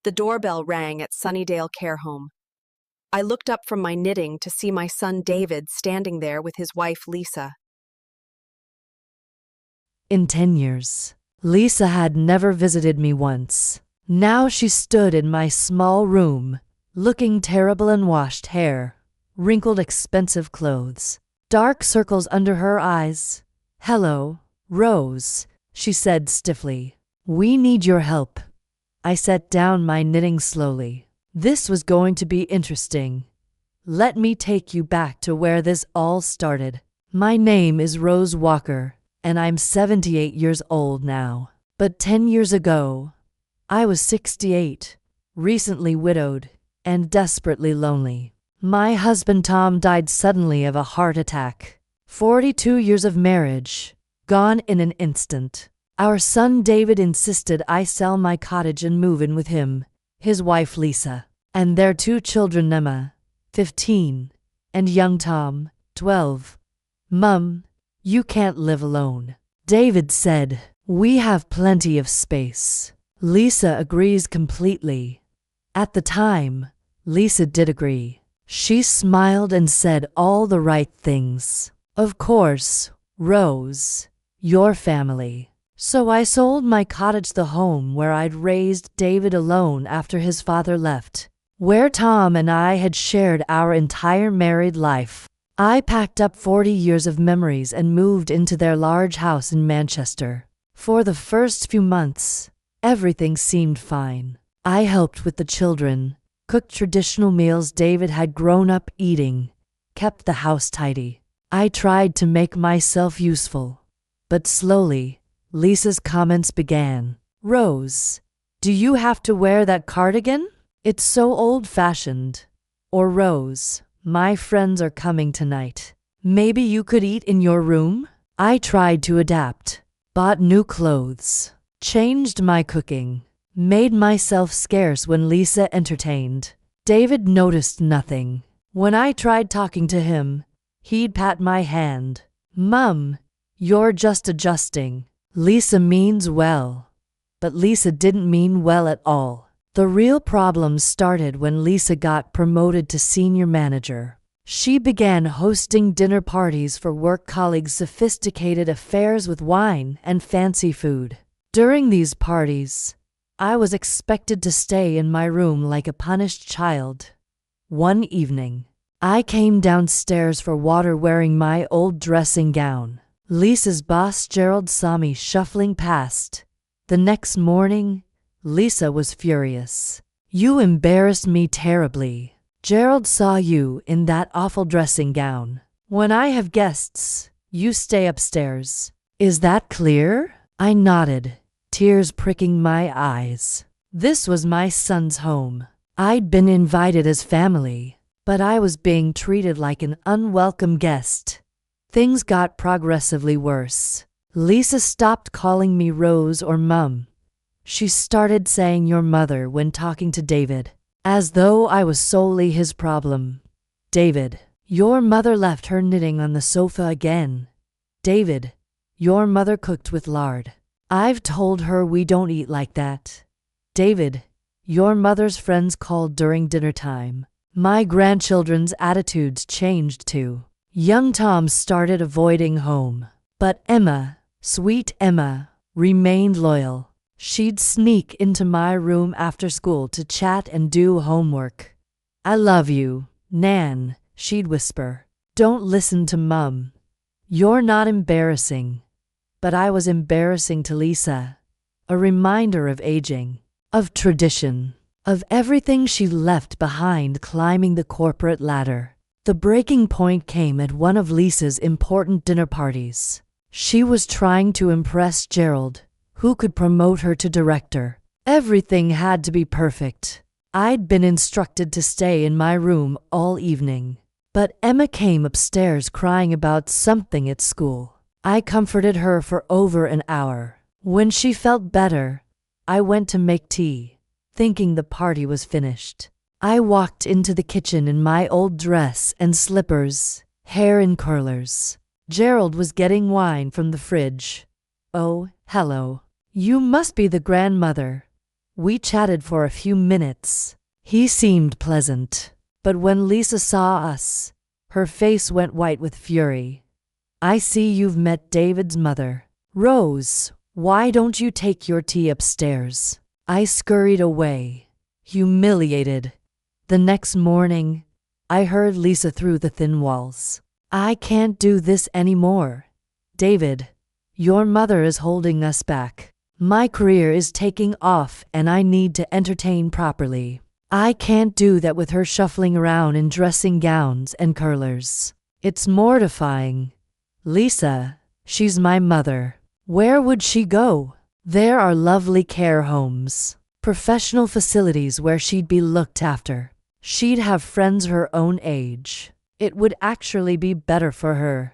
The doorbell rang at Sunnydale Care Home. I looked up from my knitting to see my son David standing there with his wife Lisa. In 10 years, Lisa had never visited me once. Now she stood in my small room, looking terrible, unwashed hair, wrinkled expensive clothes, dark circles under her eyes. "Hello, Rose," she said stiffly. "We need your help." I set down my knitting slowly. This was going to be interesting. Let me take you back to where this all started. My name is Rose Walker, and I'm 78 years old now. But 10 years ago, I was 68, recently widowed, and desperately lonely. My husband Tom died suddenly of a heart attack. 42 years of marriage, gone in an instant. Our son David insisted I sell my cottage and move in with him, his wife Lisa, and their 2 children, Emma, 15, and young Tom, 12. "Mum, you can't live alone," David said. "We have plenty of space." Lisa agrees completely. At the time, Lisa did agree. She smiled and said all the right things. "Of course, Rose, your family." So I sold my cottage, the home where I'd raised David alone after his father left, where Tom and I had shared our entire married life. I packed up 40 years of memories and moved into their large house in Manchester. For the first few months, everything seemed fine. I helped with the children, cooked traditional meals David had grown up eating, kept the house tidy. I tried to make myself useful. But slowly, Lisa's comments began. "Rose, do you have to wear that cardigan? It's so old-fashioned." Or, "Rose, my friends are coming tonight. Maybe you could eat in your room?" I tried to adapt, bought new clothes, changed my cooking, made myself scarce when Lisa entertained. David noticed nothing. When I tried talking to him, he'd pat my hand. "Mum, you're just adjusting. Lisa means well." But Lisa didn't mean well at all. The real problems started when Lisa got promoted to senior manager. She began hosting dinner parties for work colleagues, sophisticated affairs with wine and fancy food. During these parties, I was expected to stay in my room like a punished child. One evening, I came downstairs for water wearing my old dressing gown. Lisa's boss Gerald saw me shuffling past. The next morning, Lisa was furious. "You embarrassed me terribly. Gerald saw you in that awful dressing gown. When I have guests, you stay upstairs. Is that clear?" I nodded, tears pricking my eyes. This was my son's home. I'd been invited as family, but I was being treated like an unwelcome guest. Things got progressively worse. Lisa stopped calling me Rose or Mum. She started saying "your mother" when talking to David, as though I was solely his problem. "David, your mother left her knitting on the sofa again." "David, your mother cooked with lard." "I've told her we don't eat like that." "David, your mother's friends called during dinner time." My grandchildren's attitudes changed too. Young Tom started avoiding home. But Emma, sweet Emma, remained loyal. She'd sneak into my room after school to chat and do homework. "I love you, Nan," she'd whisper. "Don't listen to Mum. You're not embarrassing." But I was embarrassing to Lisa. A reminder of aging, of tradition, of everything she left behind climbing the corporate ladder. The breaking point came at one of Lisa's important dinner parties. She was trying to impress Gerald, who could promote her to director. Everything had to be perfect. I'd been instructed to stay in my room all evening. But Emma came upstairs crying about something at school. I comforted her for over an hour. When she felt better, I went to make tea, thinking the party was finished. I walked into the kitchen in my old dress and slippers, hair in curlers. Gerald was getting wine from the fridge. "Oh, hello. You must be the grandmother. We chatted for a few minutes. He seemed pleasant, but when Lisa saw us, her face went white with fury. I see you've met David's mother. Rose, why don't you take your tea upstairs? I scurried away, humiliated. The next morning, I heard Lisa through the thin walls. I can't do this anymore. David, your mother is holding us back. My career is taking off and I need to entertain properly. I can't do that with her shuffling around in dressing gowns and curlers. It's mortifying. Lisa, she's my mother. Where would she go? There are lovely care homes, professional facilities where she'd be looked after. She'd have friends her own age. It would actually be better for her.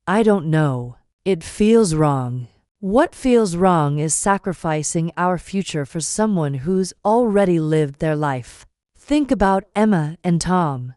I don't know. It feels wrong. What feels wrong is sacrificing our future for someone who's already lived their life. Think about Emma and Tom.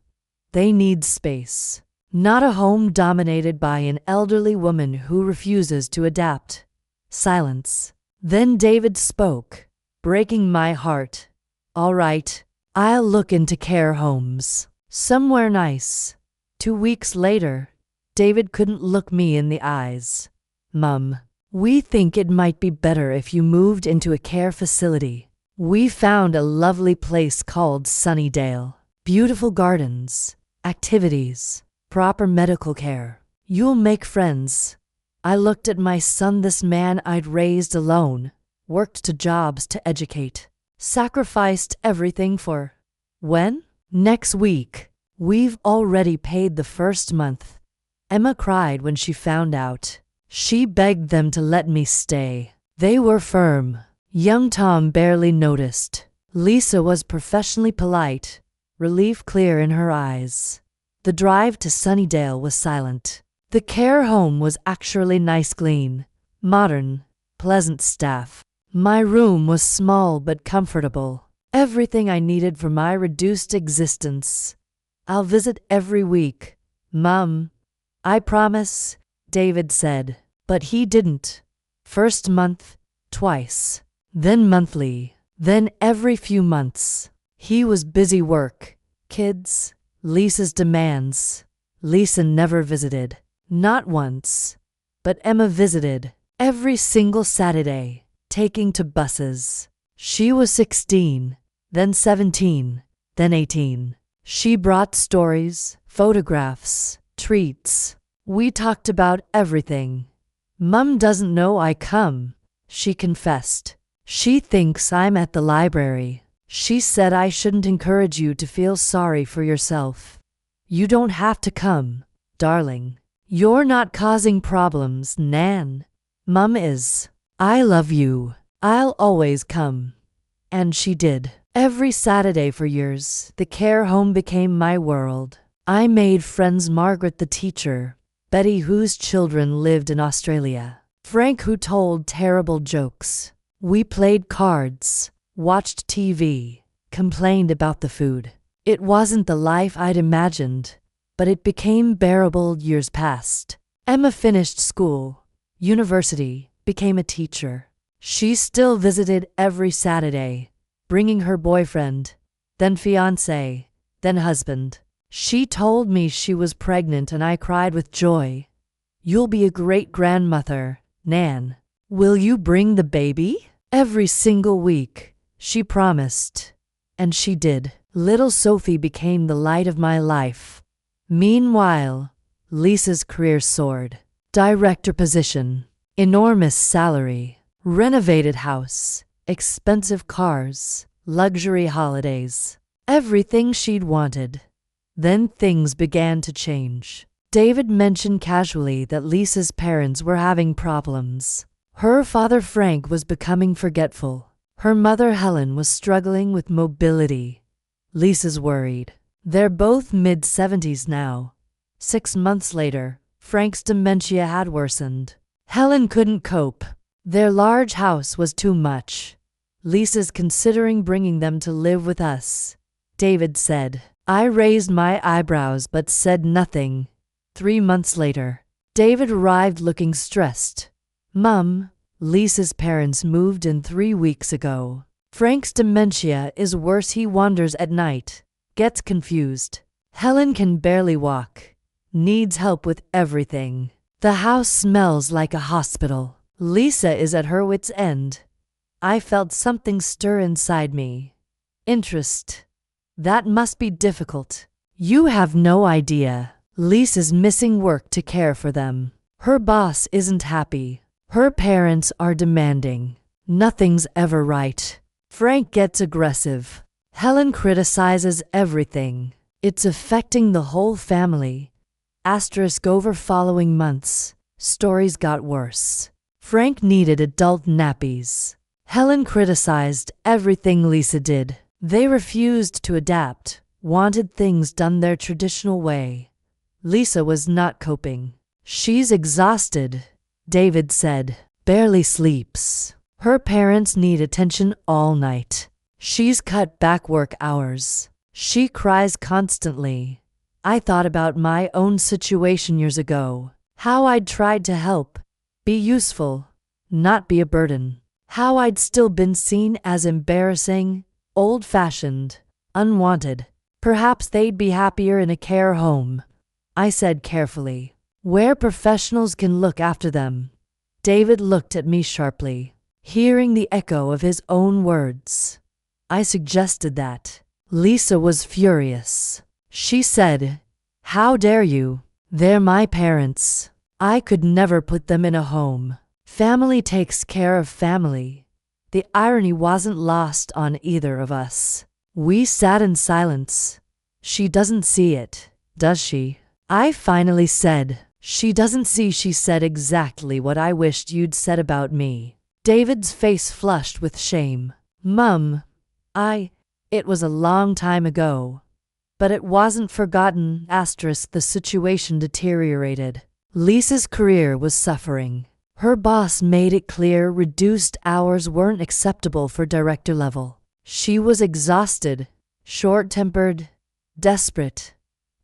They need space, not a home dominated by an elderly woman who refuses to adapt. Silence. Then David spoke, breaking my heart. All right, I'll look into care homes. Somewhere nice. 2 weeks later, David couldn't look me in the eyes. Mum, we think it might be better if you moved into a care facility. We found a lovely place called Sunnydale. Beautiful gardens, activities, proper medical care. You'll make friends. I looked at my son, this man I'd raised alone, worked 2 jobs to educate, sacrificed everything for. When? Next week. We've already paid the first month. Emma cried when she found out. She begged them to let me stay. They were firm. Young Tom barely noticed. Lisa was professionally polite, relief clear in her eyes. The drive to Sunnydale was silent. The care home was actually nice, clean, modern, pleasant staff. My room was small but comfortable. Everything I needed for my reduced existence. I'll visit every week, Mum. I promise, David said. But he didn't. First month, twice. Then monthly. Then every few months. He was busy, work, kids, Lisa's demands. Lisa never visited. Not once. But Emma visited. Every single Saturday, taking to buses. She was 16, then 17, then 18. She brought stories, photographs, treats. We talked about everything. Mum doesn't know I come, she confessed. She thinks I'm at the library. She said I shouldn't encourage you to feel sorry for yourself. You don't have to come, darling. You're not causing problems, Nan. Mum is. I love you. I'll always come. And she did. Every Saturday for years, the care home became my world. I made friends: Margaret the teacher, Betty whose children lived in Australia, Frank who told terrible jokes. We played cards, watched TV, complained about the food. It wasn't the life I'd imagined, but it became bearable. Years passed. Emma finished school, university, became a teacher. She still visited every Saturday, bringing her boyfriend, then fiancé, then husband. She told me she was pregnant and I cried with joy. You'll be a great grandmother, Nan. Will you bring the baby? Every single week, she promised. And she did. Little Sophie became the light of my life. Meanwhile, Lisa's career soared. Director position, enormous salary, renovated house, expensive cars, luxury holidays, everything she'd wanted. Then things began to change. David mentioned casually that Lisa's parents were having problems. Her father Frank was becoming forgetful. Her mother Helen was struggling with mobility. Lisa's worried. They're both mid-70s now. 6 months later, Frank's dementia had worsened. Helen couldn't cope. Their large house was too much. Lisa's considering bringing them to live with us, David said. I raised my eyebrows but said nothing. 3 months later, David arrived looking stressed. Mum, Lisa's parents moved in 3 weeks ago. Frank's dementia is worse. He wanders at night, gets confused. Helen can barely walk, needs help with everything. The house smells like a hospital. Lisa is at her wit's end. I felt something stir inside me. Interest. That must be difficult. You have no idea. Lisa's missing work to care for them. Her boss isn't happy. Her parents are demanding. Nothing's ever right. Frank gets aggressive. Helen criticizes everything. It's affecting the whole family. Over following months, stories got worse. Frank needed adult nappies. Helen criticized everything Lisa did. They refused to adapt, wanted things done their traditional way. Lisa was not coping. She's exhausted, David said. Barely sleeps. Her parents need attention all night. She's cut back work hours. She cries constantly. I thought about my own situation years ago. How I'd tried to help, be useful, not be a burden. How I'd still been seen as embarrassing, old-fashioned, unwanted. Perhaps they'd be happier in a care home, I said carefully, where professionals can look after them. David looked at me sharply, hearing the echo of his own words. I suggested that. Lisa was furious. She said, "How dare you? They're my parents. I could never put them in a home. Family takes care of family." The irony wasn't lost on either of us. We sat in silence. She doesn't see it, does she? I finally said. She doesn't see. She said exactly what I wished you'd said about me. David's face flushed with shame. Mum, it was a long time ago. But it wasn't forgotten. The situation deteriorated. Lisa's career was suffering. Her boss made it clear reduced hours weren't acceptable for director level. She was exhausted, short-tempered, desperate.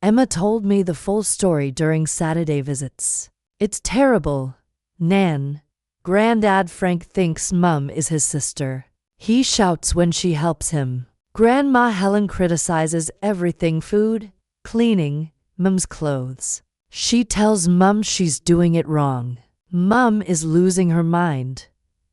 Emma told me the full story during Saturday visits. It's terrible. Nan, Granddad Frank thinks Mum is his sister. He shouts when she helps him. Grandma Helen criticizes everything: food, cleaning, Mum's clothes. She tells Mum she's doing it wrong. Mum is losing her mind.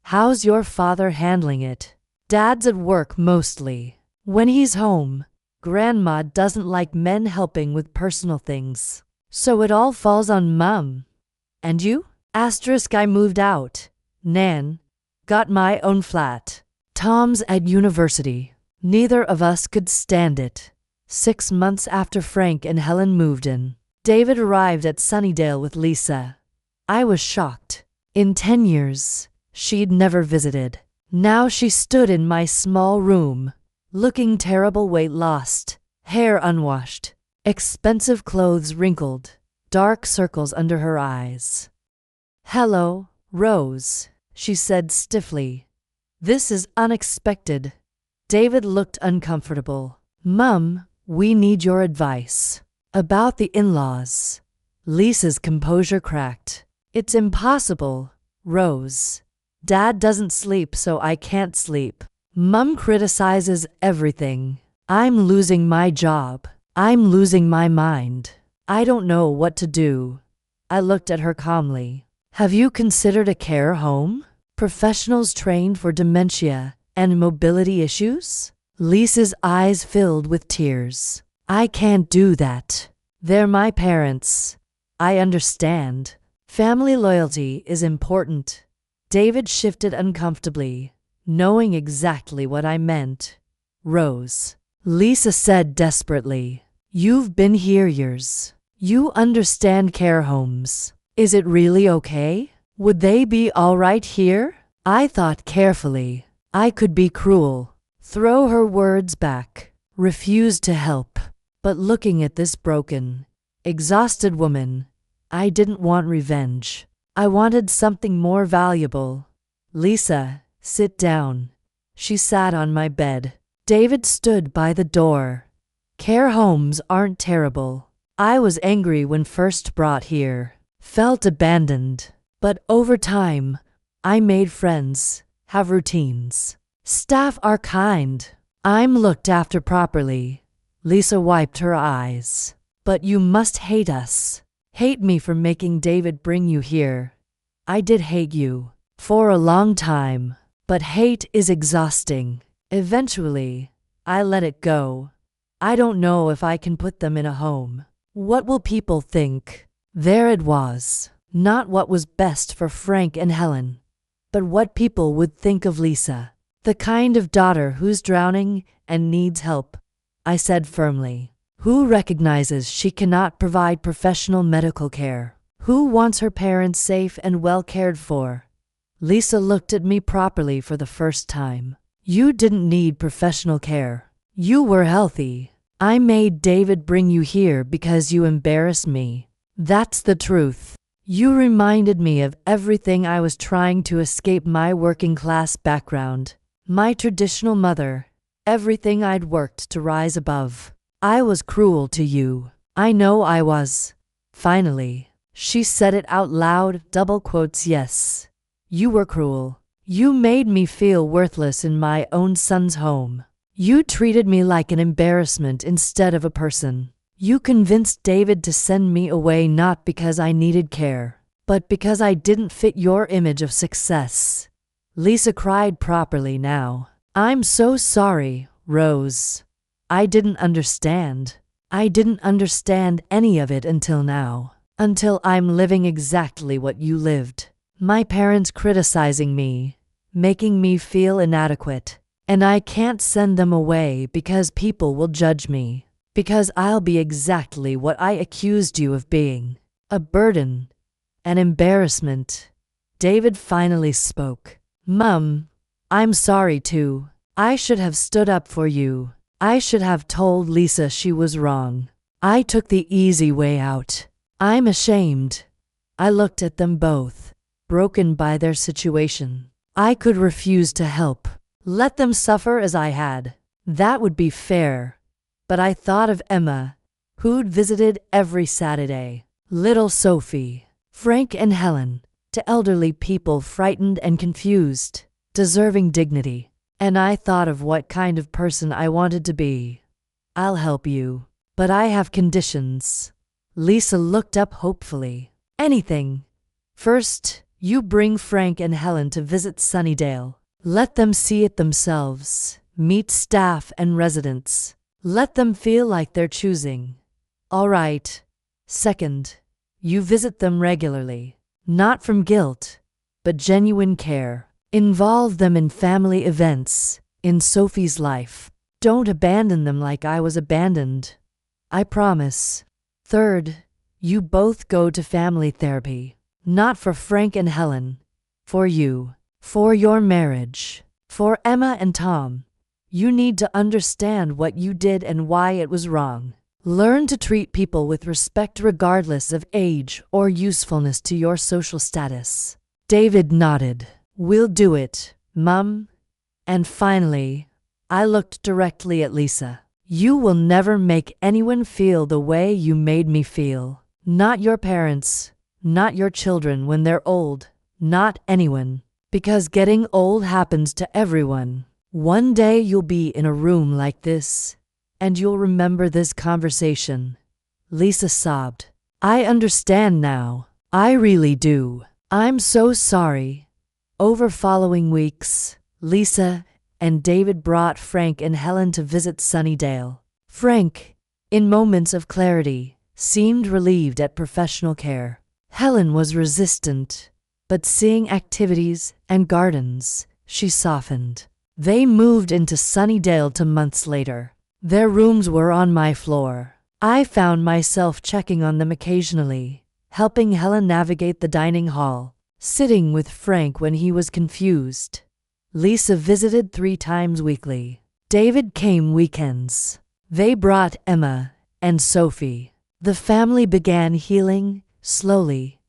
How's your father handling it? Dad's at work mostly. When he's home, Grandma doesn't like men helping with personal things. So it all falls on Mum. And you? I moved out. Nan, got my own flat. Tom's at university. Neither of us could stand it. 6 months after Frank and Helen moved in, David arrived at Sunnydale with Lisa. I was shocked. In 10 years, she'd never visited. Now she stood in my small room, looking terrible, weight lost, hair unwashed, expensive clothes wrinkled, dark circles under her eyes. "Hello, Rose," she said stiffly. "This is unexpected." David looked uncomfortable. "Mum, we need your advice." "About the in-laws." Lisa's composure cracked. "It's impossible, Rose. Dad doesn't sleep, so I can't sleep. Mum criticizes everything. I'm losing my job. I'm losing my mind. I don't know what to do." I looked at her calmly. "Have you considered a care home? Professionals trained for dementia and mobility issues?" Lisa's eyes filled with tears. "I can't do that. They're my parents. I understand. Family loyalty is important." David shifted uncomfortably, knowing exactly what I meant. "Rose," Lisa said desperately, "you've been here years. You understand care homes. Is it really okay? Would they be all right here?" I thought carefully. I could be cruel, throw her words back, refuse to help. But looking at this broken, exhausted woman, I didn't want revenge. I wanted something more valuable. "Lisa, sit down." She sat on my bed. David stood by the door. "Care homes aren't terrible. I was angry when first brought here. Felt abandoned. But over time, I made friends, have routines. Staff are kind. I'm looked after properly. Lisa wiped her eyes. But you must hate us. Hate me for making David bring you here. I did hate you. For a long time. But hate is exhausting. Eventually, I let it go. I don't know if I can put them in a home. What will people think? There it was. Not what was best for Frank and Helen, but what people would think of Lisa. The kind of daughter who's drowning and needs help, I said firmly. Who recognizes she cannot provide professional medical care? Who wants her parents safe and well cared for? Lisa looked at me properly for the first time. You didn't need professional care. You were healthy. I made David bring you here because you embarrassed me. That's the truth. You reminded me of everything I was trying to escape: my working class background, my traditional mother, everything I'd worked to rise above. I was cruel to you. I know I was. Finally, she said it out loud, double quotes. Yes, you were cruel. You made me feel worthless in my own son's home. You treated me like an embarrassment instead of a person. You convinced David to send me away not because I needed care, but because I didn't fit your image of success. Lisa cried properly now. I'm so sorry, Rose. I didn't understand. I didn't understand any of it until now. Until I'm living exactly what you lived. My parents criticizing me, making me feel inadequate. And I can't send them away because people will judge me. Because I'll be exactly what I accused you of being. A burden. An embarrassment. David finally spoke. Mum, I'm sorry too. I should have stood up for you. I should have told Lisa she was wrong. I took the easy way out. I'm ashamed. I looked at them both, broken by their situation. I could refuse to help. Let them suffer as I had. That would be fair. But I thought of Emma, who'd visited every Saturday. Little Sophie, Frank and Helen, to elderly people frightened and confused, deserving dignity. And I thought of what kind of person I wanted to be. I'll help you, but I have conditions. Lisa looked up hopefully. Anything. First, you bring Frank and Helen to visit Sunnydale. Let them see it themselves. Meet staff and residents. Let them feel like they're choosing. All right. Second, you visit them regularly. Not from guilt, but genuine care. Involve them in family events, in Sophie's life. Don't abandon them like I was abandoned. I promise. Third, you both go to family therapy. Not for Frank and Helen. For you. For your marriage. For Emma and Tom. You need to understand what you did and why it was wrong. Learn to treat people with respect regardless of age or usefulness to your social status. David nodded. We'll do it, Mum. And finally, I looked directly at Lisa. You will never make anyone feel the way you made me feel. Not your parents, not your children when they're old, not anyone. Because getting old happens to everyone. One day you'll be in a room like this, and you'll remember this conversation. Lisa sobbed. I understand now. I really do. I'm so sorry. Over following weeks, Lisa and David brought Frank and Helen to visit Sunnydale. Frank, in moments of clarity, seemed relieved at professional care. Helen was resistant, but seeing activities and gardens, she softened. They moved into Sunnydale 2 months later. Their rooms were on my floor. I found myself checking on them occasionally, helping Helen navigate the dining hall, sitting with Frank when he was confused. Lisa visited 3 times weekly. David came weekends. They brought Emma and Sophie. The family began healing slowly.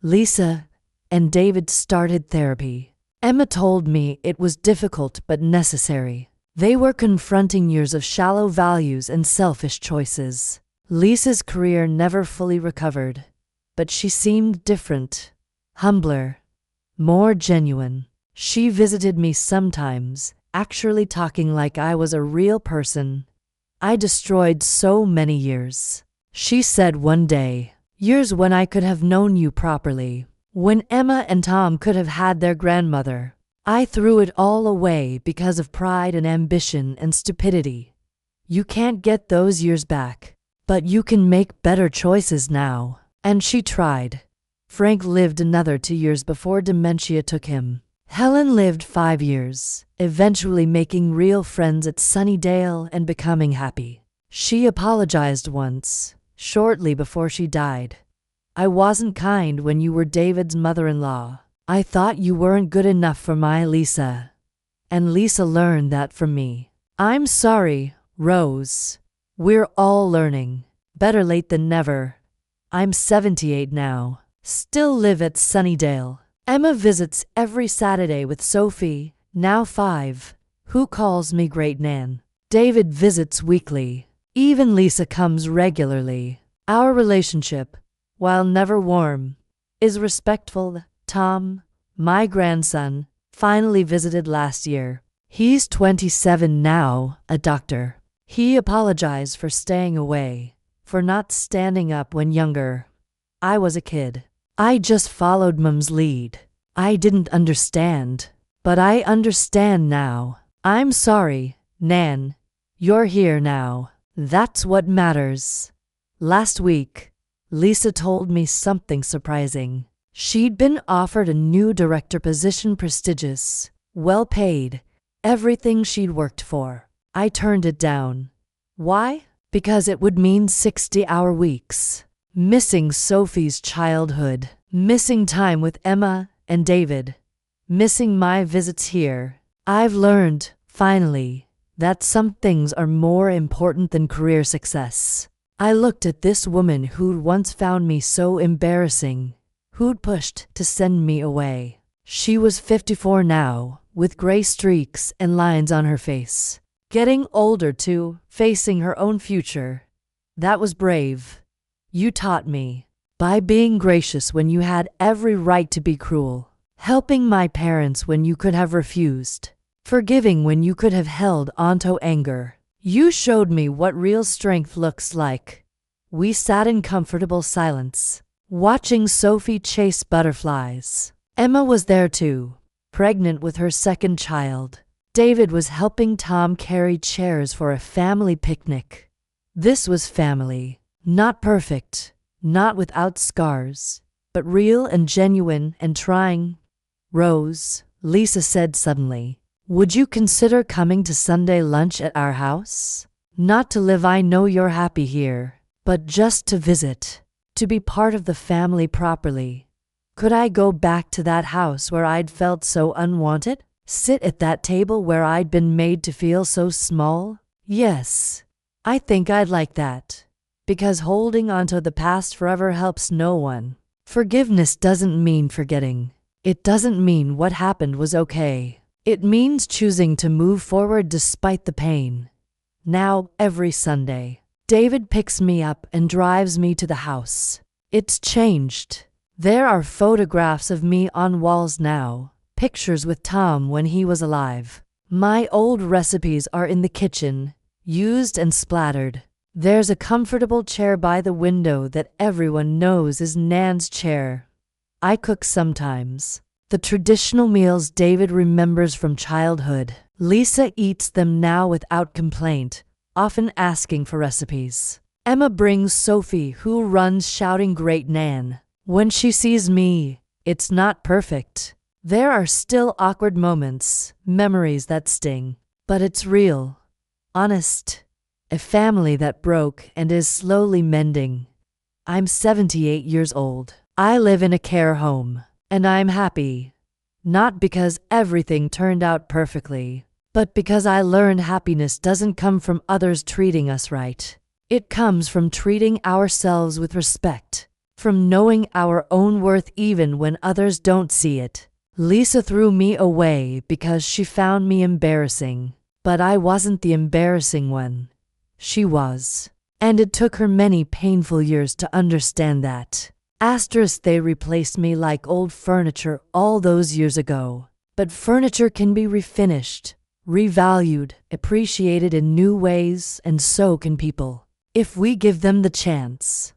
Lisa and David started therapy. Emma told me it was difficult but necessary. They were confronting years of shallow values and selfish choices. Lisa's career never fully recovered, but she seemed different, humbler, more genuine. She visited me sometimes, actually talking like I was a real person. I destroyed so many years. She said one day, years when I could have known you properly, when Emma and Tom could have had their grandmother. I threw it all away because of pride and ambition and stupidity. You can't get those years back, but you can make better choices now. And she tried. Frank lived another 2 years before dementia took him. Helen lived 5 years, eventually making real friends at Sunnydale and becoming happy. She apologized once, shortly before she died. I wasn't kind when you were David's mother-in-law. I thought you weren't good enough for my Lisa. And Lisa learned that from me. I'm sorry, Rose. We're all learning. Better late than never. I'm 78 now. Still live at Sunnydale. Emma visits every Saturday with Sophie, now 5, who calls me Great Nan. David visits weekly. Even Lisa comes regularly. Our relationship, while never warm, is respectful. Tom, my grandson, finally visited last year. He's 27 now, a doctor. He apologized for staying away, for not standing up when younger. I was a kid. I just followed Mum's lead. I didn't understand, but I understand now. I'm sorry, Nan. You're here now. That's what matters. Last week, Lisa told me something surprising. She'd been offered a new director position, prestigious, well paid, everything she'd worked for. I turned it down. Why? Because it would mean 60-hour weeks. Missing Sophie's childhood, missing time with Emma and David, missing my visits here. I've learned, finally, that some things are more important than career success. I looked at this woman who'd once found me so embarrassing, who'd pushed to send me away. She was 54 now, with gray streaks and lines on her face. Getting older too, facing her own future. That was brave. You taught me, by being gracious when you had every right to be cruel, helping my parents when you could have refused, forgiving when you could have held onto anger. You showed me what real strength looks like. We sat in comfortable silence, watching Sophie chase butterflies. Emma was there too, pregnant with her second child. David was helping Tom carry chairs for a family picnic. This was family. Not perfect, not without scars, but real and genuine and trying. Rose, Lisa said suddenly, would you consider coming to Sunday lunch at our house? Not to live, I know you're happy here, but just to visit, to be part of the family properly. Could I go back to that house where I'd felt so unwanted? Sit at that table where I'd been made to feel so small? Yes, I think I'd like that. Because holding onto the past forever helps no one. Forgiveness doesn't mean forgetting. It doesn't mean what happened was okay. It means choosing to move forward despite the pain. Now, every Sunday, David picks me up and drives me to the house. It's changed. There are photographs of me on walls now, pictures with Tom when he was alive. My old recipes are in the kitchen, used and splattered. There's a comfortable chair by the window that everyone knows is Nan's chair. I cook sometimes. The traditional meals David remembers from childhood. Lisa eats them now without complaint, often asking for recipes. Emma brings Sophie, who runs shouting Great Nan. When she sees me, it's not perfect. There are still awkward moments, memories that sting. But it's real, honest. A family that broke and is slowly mending. I'm 78 years old. I live in a care home, and I'm happy. Not because everything turned out perfectly, but because I learned happiness doesn't come from others treating us right. It comes from treating ourselves with respect, from knowing our own worth even when others don't see it. Lisa threw me away because she found me embarrassing, but I wasn't the embarrassing one. She was. And it took her many painful years to understand that. They replaced me like old furniture all those years ago. But furniture can be refinished, revalued, appreciated in new ways, and so can people, if we give them the chance.